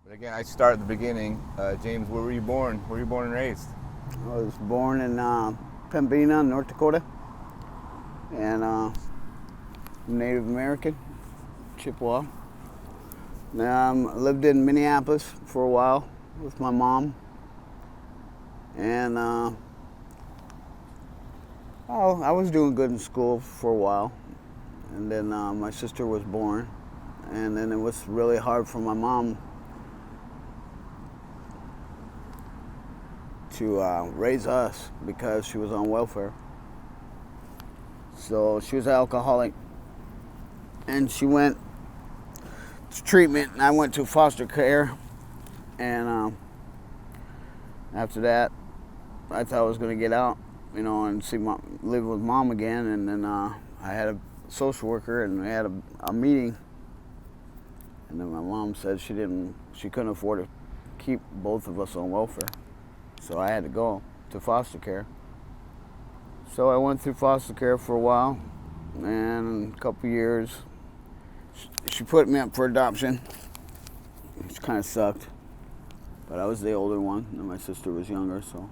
But again, I start at the beginning. James, where were you born? Where were you born and raised? I was born in Pembina, North Dakota, and Native American, Chippewa. Lived in Minneapolis for a while with my mom, and I was doing good in school for a while, and then my sister was born, and then it was really hard for my mom to raise us because she was on welfare. So she was an alcoholic, and she went to treatment, and I went to foster care, and after that I thought I was going to get out, and live with mom again, and then I had a social worker, and we had a meeting, and then my mom said she couldn't afford to keep both of us on welfare. So I had to go to foster care. So I went through foster care for a while, and a couple years, she put me up for adoption, which kind of sucked. But I was the older one, and my sister was younger, so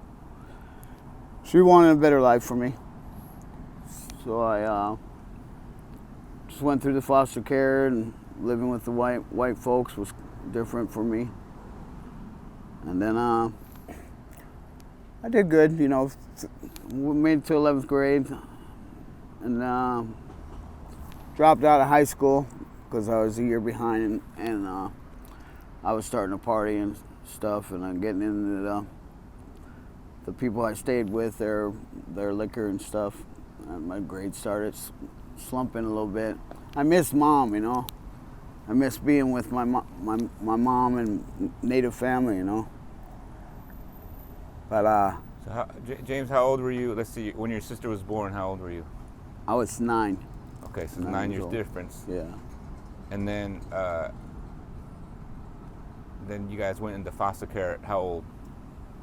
she wanted a better life for me. So I just went through the foster care, and living with the white folks was different for me. And then I did good, we made it to 11th grade, and dropped out of high school because I was a year behind, and I was starting to party and stuff, and I'm getting into the people I stayed with, their liquor and stuff, and my grades started slumping a little bit. I missed mom, I miss being with my mom and native family, But So James, how old were you? Let's see, when your sister was born, how old were you? I was 9. Okay, so 9 years old. difference. Yeah. And then you guys went into foster care at how old?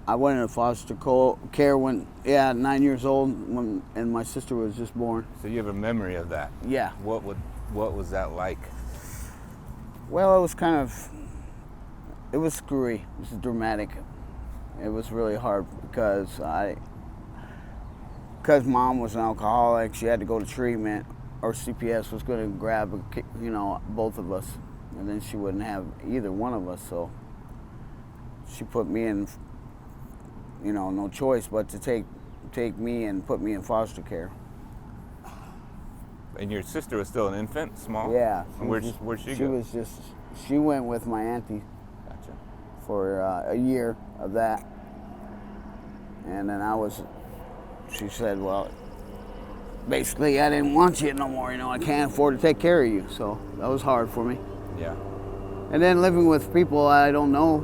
I went into foster care when 9 years old, and my sister was just born. So you have a memory of that? Yeah. What was that like? Well, it was screwy. It was dramatic. It was really hard because mom was an alcoholic. She had to go to treatment, or CPS was going to grab both of us, and then she wouldn't have either one of us. So she put me in, no choice but to take me and put me in foster care. And your sister was still an infant, small? Yeah. And where'd she go? She went with my auntie. Gotcha. For a year of that, and then she said, well, basically I didn't want you no more, I can't afford to take care of you, so that was hard for me. Yeah. And then living with people I don't know,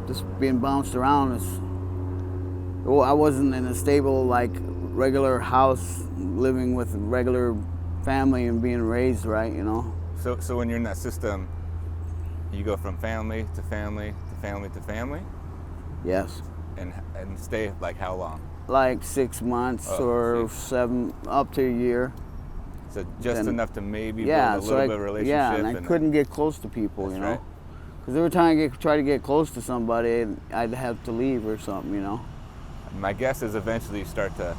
just being bounced around I wasn't in a stable, regular house, living with a regular family and being raised right, So when you're in that system, you go from family to family to family to family? Yes. And stay how long? 6 months or 7, up to a year. So just enough to maybe build a little bit of a relationship. Yeah, and I couldn't get close to people, Right. Because every time I try to get close to somebody, I'd have to leave or something, My guess is eventually you start to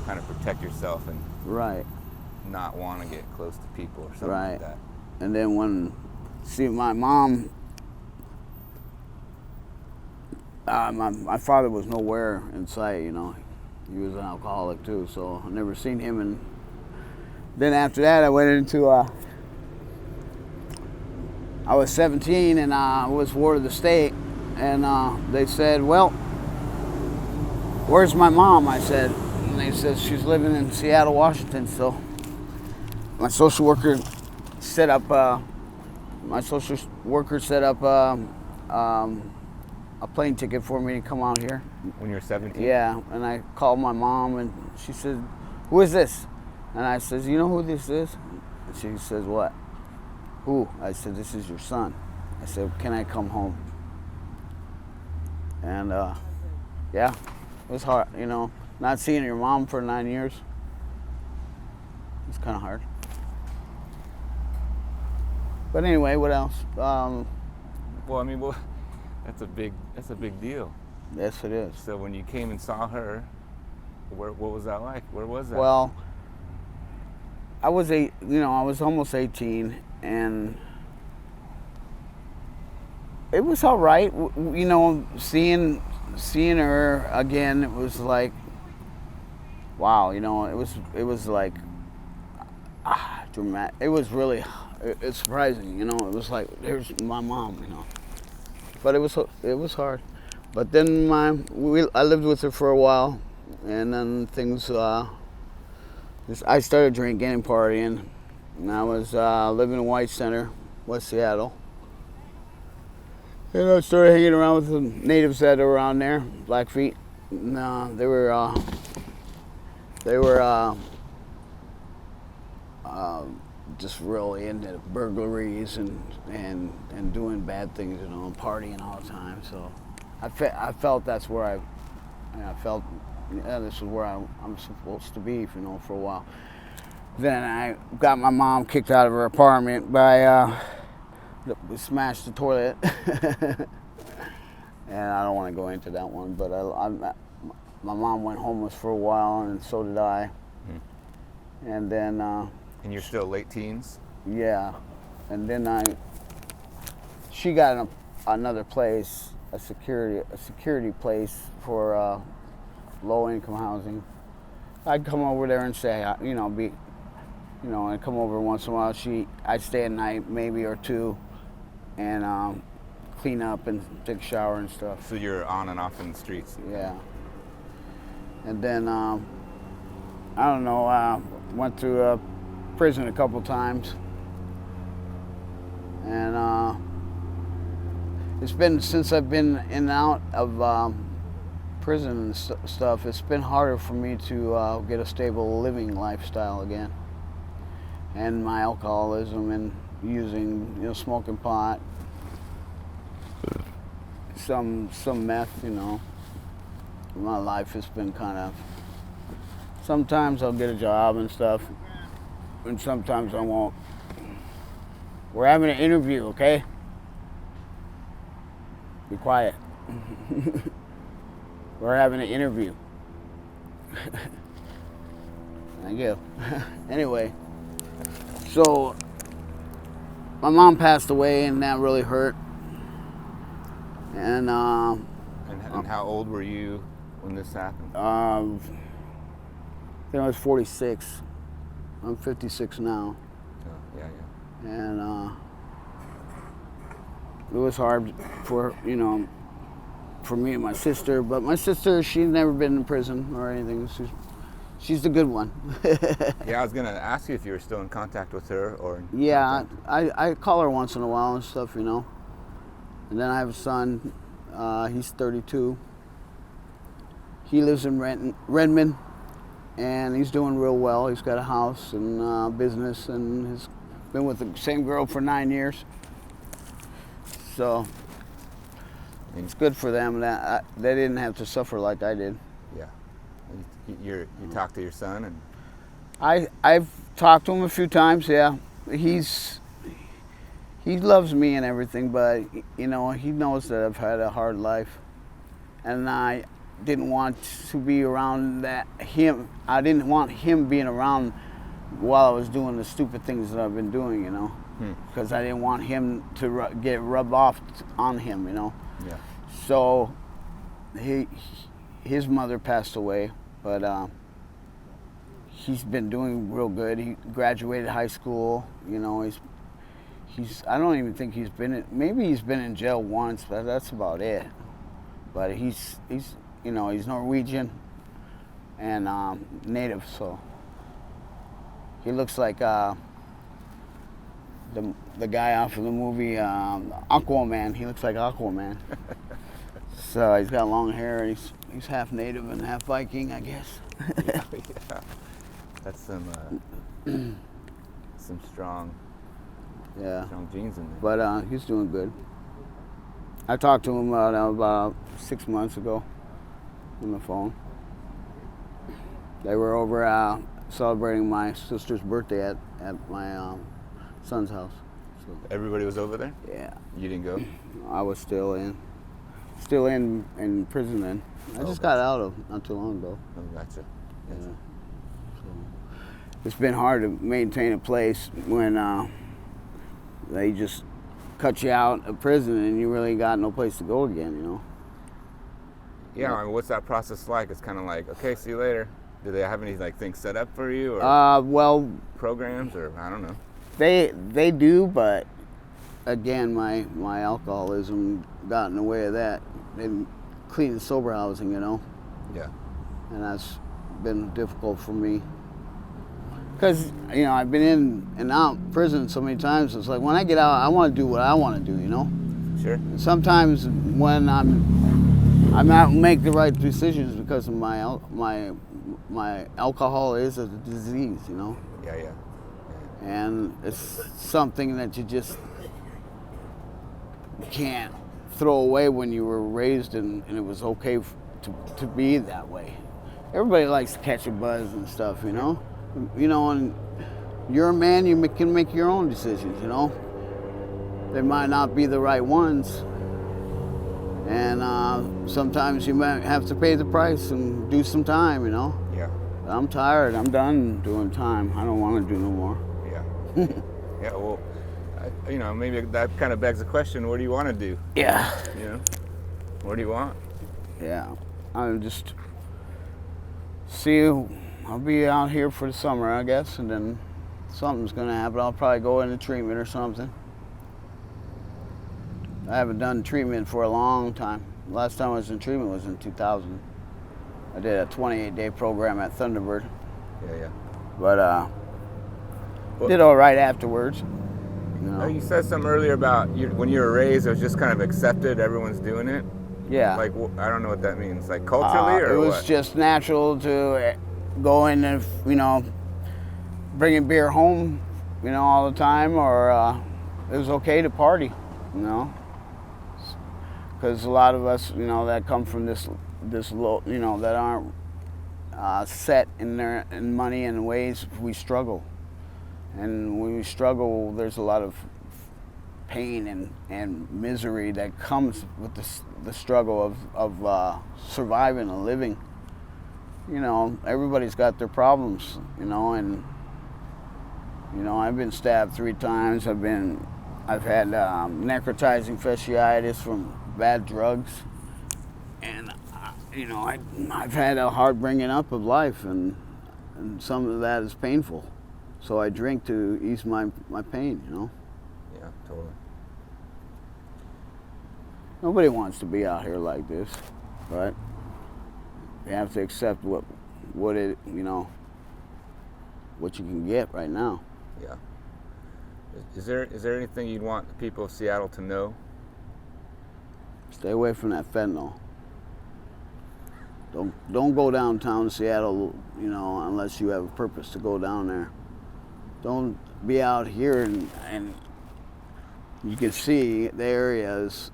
kind of protect yourself and Right. not want to get close to people or something Right. like that. And then my mom, my father was nowhere in sight, He was an alcoholic too, so I never seen him. And then after that, I went into, I was 17 and I was ward of the state, and they said, well, where's my mom? I said, and they said she's living in Seattle, Washington. So my social worker set up a plane ticket for me to come out here. When you were 17? Yeah, and I called my mom, and she said, who is this? And I said, you know who this is? And she says, what? Who? I said, this is your son. I said, can I come home? And yeah, it was hard, not seeing your mom for 9 years. It's kind of hard. But anyway, what else? Well, I mean, well, that's a big deal. Yes, it is. So when you came and saw her, what was that like? Where was that? Well, I was I was almost 18, and it was all right. Seeing her again, it was like, wow. It was like dramatic. It was really, it's surprising. It was like, there's my mom. But it was hard. But then I lived with her for a while, and then things. I started drinking and partying, and I was living in White Center, West Seattle. And I started hanging around with the natives that are around there, Blackfeet. And, they were just really into burglaries and doing bad things, and partying all the time. So I felt that's where I felt, this is where I'm supposed to be, for a while. Then I got my mom kicked out of her apartment by we smashed the toilet. And I don't want to go into that one, but my mom went homeless for a while, and so did I. And then and you're still late teens? Yeah. And then she got another place, a security place for low income housing. I'd come over there and say, I'd come over once in a while. I'd stay a night, maybe or two, and clean up and take a shower and stuff. So you're on and off in the streets? Yeah. And then, I don't know, went through prison a couple times. And it's been, since I've been in and out of prison and stuff, it's been harder for me to get a stable living lifestyle again. And my alcoholism and using, smoking pot, some meth, My life has been kind of, sometimes I'll get a job and stuff, and sometimes I won't. We're having an interview, okay? Be quiet. We're having an interview. Thank you. Anyway, so my mom passed away, and that really hurt. And and how old were you when this happened? I think I was 46. I'm 56 now. Oh, yeah. And it was hard for me and my sister. But my sister, she'd never been in prison or anything. She's the good one. Yeah, I was gonna ask you if you were still in contact with her or. Yeah, I call her once in a while and stuff, And then I have a son. He's 32. He lives in Redmond, and he's doing real well. He's got a house and business, and has been with the same girl for 9 years. So it's good for them that they didn't have to suffer like I did. Yeah. You talked to your son, and I've talked to him a few times. Yeah, he loves me and everything, but he knows that I've had a hard life, and I didn't want to be around him. I didn't want him being around while I was doing the stupid things that I've been doing, because I didn't want him to get rubbed off on him, Yeah. So his mother passed away, but he's been doing real good. He graduated high school. I don't even think he's been maybe he's been in jail once, but that's about it. But he's Norwegian and native, so he looks like the guy off of the movie Aquaman. He looks like Aquaman. So he's got long hair. He's half native and half Viking, I guess. Yeah. That's some strong. Yeah. Strong genes in there. But he's doing good. I talked to him about 6 months ago on the phone. They were over celebrating my sister's birthday at my son's house. So, Everybody was over there? yeah, You didn't go? I was still in prison then. I just got out of not too long ago. Oh, gotcha. Yeah. So it's been hard to maintain a place when they just cut you out of prison and you really got no place to go again, you know? Yeah, I mean, what's that process like? It's kind of like, okay, see you later. Do they have any like things set up for you, or Well, programs, or I don't know? they do, but again, my alcoholism got in the way of that. They clean and sober housing, you know, Yeah. and that's been difficult for me. Because, you know, I've been in and out of prison so many times. It's like when I get out, I want to do what I want to do, you know. Sure. And sometimes when I'm not make the right decisions because of my alcohol is a disease, you know. Yeah. And it's something that you just can't throw away when you were raised and it was okay to be that way. Everybody likes to catch a buzz and stuff, you know. You know, and you're a man, you can make your own decisions, you know. They might not be the right ones. And sometimes you might have to pay the price and do some time, you know. Yeah. I'm tired. I'm done doing time. I don't want to do no more. Yeah. Yeah. Well, you know, maybe that kind of begs the question: what do you want to do? Yeah. You know, what do you want? Yeah. I'll just see. I'll be out here for the summer, I guess, and then something's gonna happen. I'll probably go into treatment or something. I haven't done treatment for a long time. Last time I was in treatment was in 2000. I did a 28-day program at Thunderbird, Yeah. but Well, did all right afterwards. You know? You said something earlier about when you were raised, it was just kind of accepted. Everyone's doing it. Yeah. Like, I don't know what that means. Like culturally, or it was what? just natural to go in and, you know, bringing beer home, you know, all the time, or it was okay to party, you know, because a lot of us, you know, that come from this low, you know, that aren't set in money and ways, we struggle, and when we struggle, there's a lot of pain and misery that comes with the struggle of surviving and living. You know, everybody's got their problems, you know, and, you know, I've been stabbed 3 times. I've had necrotizing fasciitis from bad drugs, and, you know, I've had a hard bringing up of life, and some of that is painful. So I drink to ease my pain, you know. Yeah, totally. Nobody wants to be out here like this, but you have to accept what it, you know, what you can get right now. Yeah. Is there anything you'd want the people of Seattle to know? Stay away from that fentanyl. Don't go downtown Seattle, you know, unless you have a purpose to go down there. Don't be out here and you can see the area is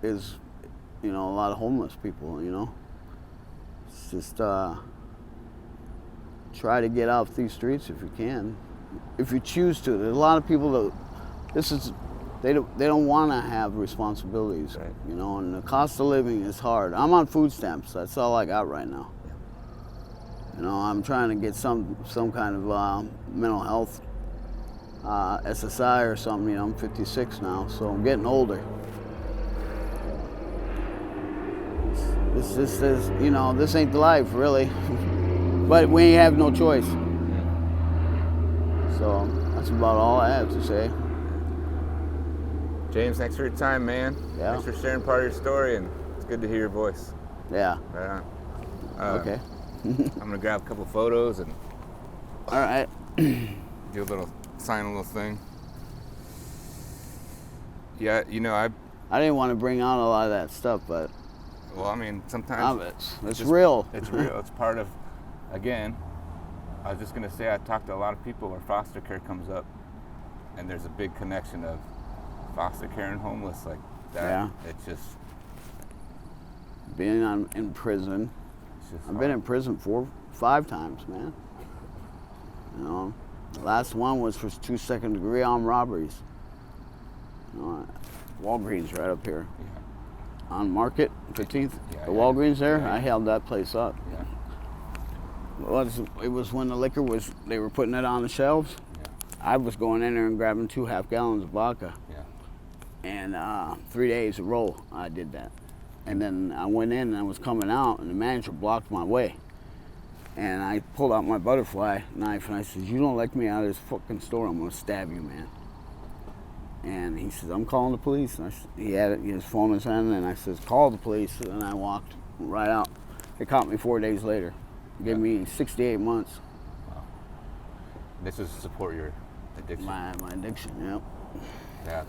you know, a lot of homeless people, you know. It's just try to get off these streets if you can, if you choose to. There's a lot of people that they don't want to have responsibilities, right, you know, and the cost of living is hard. I'm on food stamps. That's all I got right now. Yeah. You know, I'm trying to get some kind of mental health SSI or something. You know, I'm 56 now, so I'm getting older. This is, you know, this ain't the life, really. But we have no choice. So that's about all I have to say. James, thanks for your time, man. Yeah. Thanks for sharing part of your story, and it's good to hear your voice. Yeah. Right on. Okay. I'm gonna grab a couple photos and All right. do a little, sign a little thing. Yeah, you know, I didn't want to bring out a lot of that stuff, but well, I mean, sometimes it's just real. It's real. It's part of, again, I was just gonna say, I talked to a lot of people where foster care comes up, and there's a big connection of foster care and homeless, like that. Yeah. It's just Being in prison. I've been in prison 4-5 times, man. You know, the last one was for 2 second-degree armed robberies. Walgreens right up here Yeah. on Market 15th. Yeah, The yeah. Walgreens there, Yeah, I yeah. held that place up. Yeah. It was when the liquor was, they were putting it on the shelves. Yeah. I was going in there and grabbing 2 half gallons of vodka. Yeah. And 3 days a roll, I did that. And then I went in and I was coming out, and the manager blocked my way. And I pulled out my butterfly knife and I said, "You don't let me out of this fucking store, I'm gonna stab you, man." And he says, "I'm calling the police." And he had it, his phone in his hand, and I says, "Call the police." And I walked right out. They caught me 4 days later. Gave me 68 months. Wow. This is to support your addiction. My addiction, yep. Yeah,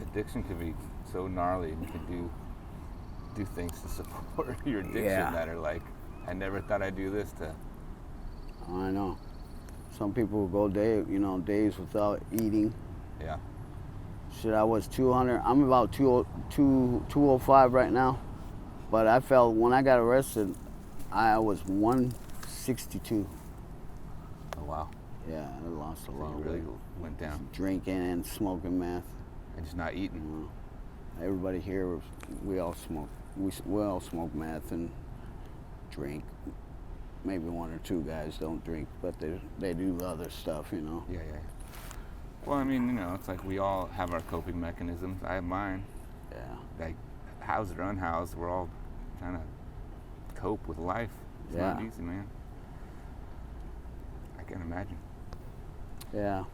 addiction can be so gnarly, and you can do things to support your addiction that are like, I never thought I'd do this to. I know. Some people go days without eating. Yeah. Shit, I was 200. I'm about 205 right now. But I felt when I got arrested, I was 162. Oh wow. Yeah, I lost a lot You of really weight. went down. Drinking and smoking meth. And just not eating. You know, everybody here, we all smoke. We all smoke meth and drink. Maybe 1 or 2 guys don't drink, but they do other stuff, you know. Yeah. Well, I mean, it's like we all have our coping mechanisms. I have mine. Yeah. Like, housed or unhoused, we're all trying to cope with life. It's not easy, man. I can't imagine. Yeah.